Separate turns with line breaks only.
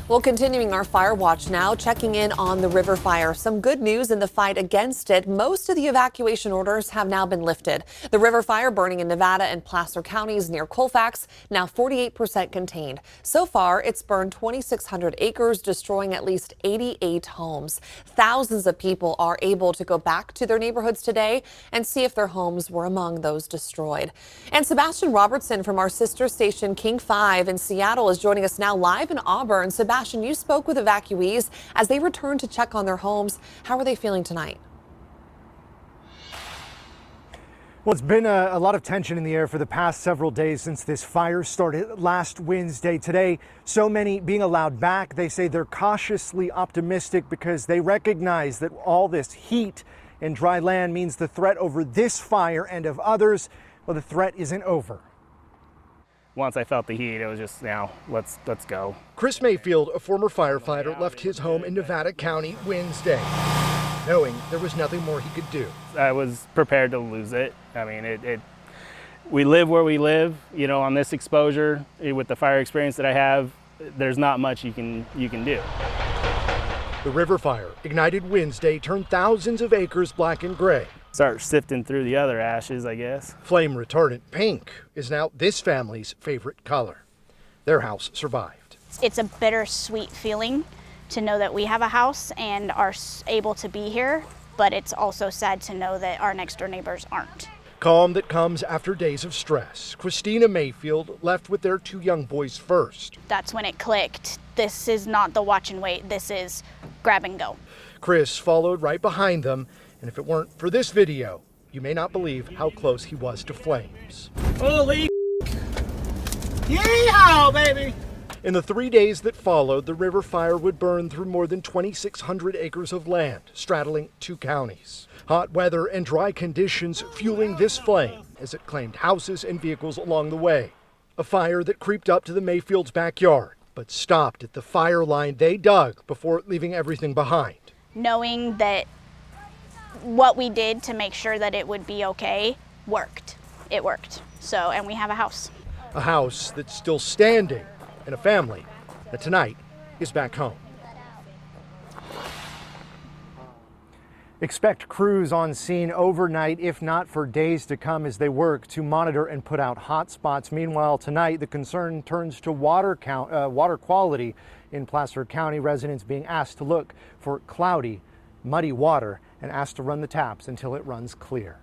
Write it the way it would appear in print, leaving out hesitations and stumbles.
Well, continuing our fire watch now, checking in on the river fire. Some good news in the fight against it. Most of the evacuation orders have now been lifted. The river fire burning in Nevada and Placer counties near Colfax, now 48% contained. So far, it's burned 2,600 acres, destroying at least 88 homes. Thousands of people are able to go back to their neighborhoods today and see if their homes were among those destroyed. And Sebastian Robertson from our sister station King 5 in Seattle is joining us now live in Auburn. Sebastian, you spoke with evacuees as they returned to check on their homes. How are they feeling tonight?
Well, it's been a lot of tension in the air for the past several days since this fire started last Wednesday. Today, so many being allowed back. They say they're cautiously optimistic because they recognize that all this heat and dry land means the threat over this fire and of others, well, the threat isn't over.
Once I felt the heat, it was just, now, let's go.
Chris Mayfield, a former firefighter, left his home in Nevada County Wednesday, knowing there was nothing more he could do.
I was prepared to lose it. I mean, we live where we live, you know, on this exposure, with the fire experience that I have, there's not much you can do.
The river fire, ignited Wednesday, turned thousands of acres black and gray.
Start sifting through the other ashes, I guess.
Flame retardant pink is now this family's favorite color. Their house survived.
It's a bittersweet feeling to know that we have a house and are able to be here, but it's also sad to know that our next door neighbors aren't.
Calm that comes after days of stress. Christina Mayfield left with their two young boys first.
That's when it clicked. This is not the watch and wait, this is grab and go.
Chris followed right behind them, and if it weren't for this video, you may not believe how close he was to flames.
Holy yeehaw, baby!
In the 3 days that followed, the river fire would burn through more than 2,600 acres of land, straddling 2 counties. Hot weather and dry conditions fueling this flame as it claimed houses and vehicles along the way. A fire that creeped up to the Mayfields' backyard, but stopped at the fire line they dug before leaving everything behind.
Knowing that what we did to make sure that it would be okay worked. It worked. So, and we have a house.
A house that's still standing, and a family that tonight is back home. Expect crews on scene overnight, if not for days to come, as they work to monitor and put out hot spots. Meanwhile, tonight, the concern turns to water quality in Placer County. Residents being asked to look for cloudy, muddy water and asked to run the taps until it runs clear.